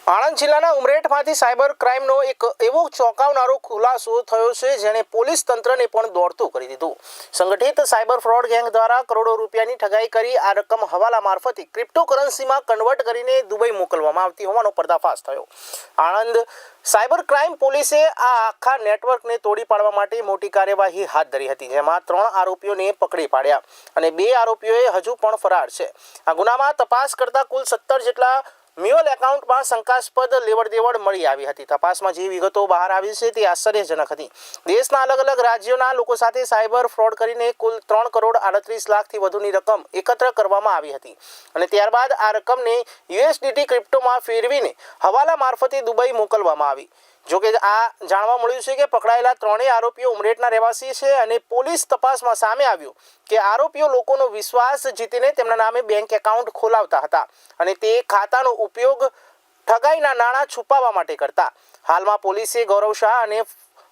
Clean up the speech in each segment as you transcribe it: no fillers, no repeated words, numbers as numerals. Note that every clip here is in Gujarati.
આણંદ જિલ્લાના ઉમરેઠમાંથી સાયબર ક્રાઇમનો એક એવો ચોંકાવનારો ખુલાસો થયો છે જેણે પોલીસ તંત્રને પણ દોડતું કરી દીધું। સંગઠિત સાયબર ફ્રોડ ગેંગ દ્વારા કરોડો રૂપિયાની ઠગાઈ કરી આ રકમ હવાલા મારફતે ક્રિપ્ટોકરન્સીમાં કન્વર્ટ કરીને દુબઈ મોકલવામાં આવતી હોવાનો પર્દાફાશ થયો। આણંદ સાયબર ક્રાઇમ પોલીસે આ આખા નેટવર્કને તોડી પાડવા માટે મોટી કાર્યવાહી હાથ ધરી હતી, જેમાં 3 આરોપીઓને પકડી પાડ્યા અને 2 આરોપીઓએ હજુ પણ ફરાર છે। આ ગુનામાં તપાસ કરતા કુલ 17 જેટલા મ્યુઅલ એકાઉન્ટમાં શંકાસ્પદ લેવડ દેવડ મળી આવી હતી। તપાસમાં જે વિગતો બહાર આવી છે તે આશ્ચર્યજનક હતી। દેશના અલગ અલગ રાજ્યોના લોકો સાથે સાયબર ફ્રોડ કરીને કુલ 3 કરોડ 38 લાખથી વધુની રકમ એકત્ર કરવામાં આવી હતી અને ત્યારબાદ આ રકમને યુએસડીટી ક્રિપ્ટોમાં ફેરવીને હવાલા મારફતે દુબઈ મોકલવામાં આવી। જોકે આ જાણવા મળ્યું છે કે પકડાયેલા 3 આરોપીઓ ઉમરેઠના રહેવાસી છે અને પોલીસ તપાસમાં સામે આવ્યું કે આરોપીઓ લોકોનો વિશ્વાસ જીતીને તેમના નામે બેંક એકાઉન્ટ ખોલાવતા હતા અને તે ખાતાનો ઉપયોગ ઠગાઈના નાણાં છુપાવવા માટે કરતા। હાલમાં પોલીસે ગૌરવ શાહ અને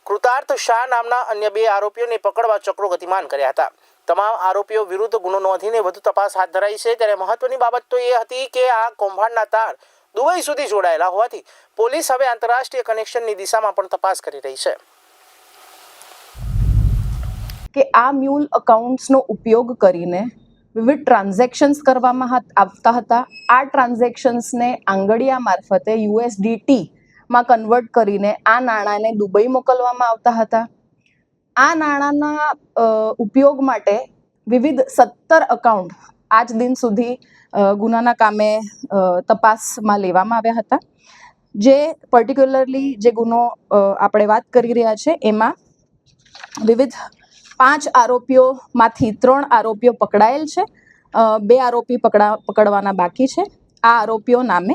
કૃતાર્થ શાહ નામના અન્ય 2 આરોપીઓને પકડવા ચક્રો ગતિમાન કર્યા હતા। તમામ આરોપીઓ વિરુદ્ધ ગુનો નોંધીને વધુ તપાસ હાથ ધરાઈ છે। ત્યારે મહત્વની બાબત તો એ હતી કે આ કૌભાંડના તાર દુબઈ સુધી જોડાયેલા હોવાથી પોલીસ હવે આંતરરાષ્ટ્રીય કનેક્શનની દિશામાં પણ તપાસ કરી રહી છે કે આ મ્યુલ અકાઉન્ટ્સનો ઉપયોગ કરીને વિવિધ ટ્રાન્ઝેક્શન્સ કરવામાં આવતા હતા। આ ટ્રાન્ઝેક્શન્સને આંગળીયા મારફતે યુએસડીટીમાં કન્વર્ટ કરીને આ નાણાંને દુબઈ મોકલવામાં આવતા હતા। આ નાણાંના ઉપયોગ માટે વિવિધ 17 અકાઉન્ટ આજ દિન સુધી ગુનાના કામે તપાસમાં લેવામાં આવ્યા હતા। જે પર્ટિક્યુલરલી જે ગુનો આપણે વાત કરી રહ્યા છે એમાં વિવિધ 5 આરોપીઓમાંથી 3 આરોપીઓ પકડાયેલ છે, 2 આરોપી પકડવાના બાકી છે। આ આરોપીઓ નામે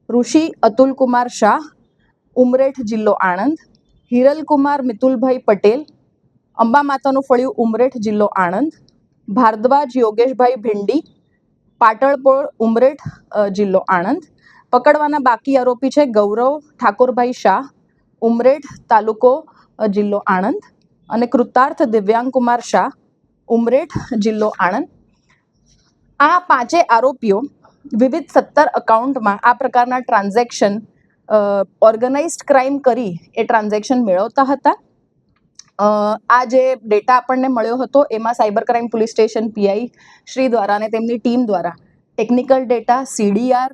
ઋષિ અતુલકુમાર શાહ, ઉમરેઠ જિલ્લો આણંદ, હિરલકુમાર મિતુલભાઈ પટેલ, અંબામાતાનું ફળિયું ઉમરેઠ જિલ્લો આણંદ, ભારદ્વાજ યોગેશભાઈ ભિંડી, પાટણપોળ ઉમરેઠ જિલ્લો આણંદ। પકડવાના બાકી આરોપી છે ગૌરવ ઠાકોરભાઈ શાહ, ઉમરેઠ તાલુકો જિલ્લો આણંદ અને કૃતાર્થ દિવ્યાંગકુમાર શાહ, ઉમરેઠ જિલ્લો આણંદ। આ 5 આરોપીઓ વિવિધ 17 અકાઉન્ટમાં આ પ્રકારના ટ્રાન્ઝેક્શન ઓર્ગેનાઇઝડ ક્રાઇમ કરી એ ટ્રાન્ઝેક્શન મેળવતા હતા। આ જે ડેટા આપણને મળ્યો હતો એમાં cyber crime police station PI Shri દ્વારા અને તેમની ટીમ દ્વારા ટેકનિકલ ડેટા, સીડીઆર,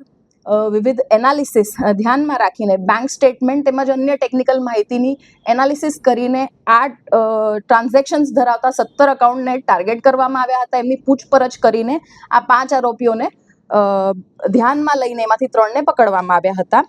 વિવિધ એનાલિસિસ ધ્યાનમાં રાખીને બેંક સ્ટેટમેન્ટ તેમજ અન્ય ટેકનિકલ માહિતીની એનાલિસિસ કરીને આ ટ્રાન્ઝેક્શન્સ ધરાવતા 17 અકાઉન્ટને ટાર્ગેટ કરવામાં આવ્યા હતા। એમની પૂછપરછ કરીને આ 5 આરોપીઓને ધ્યાનમાં લઈને એમાંથી 3ને પકડવામાં આવ્યા હતા।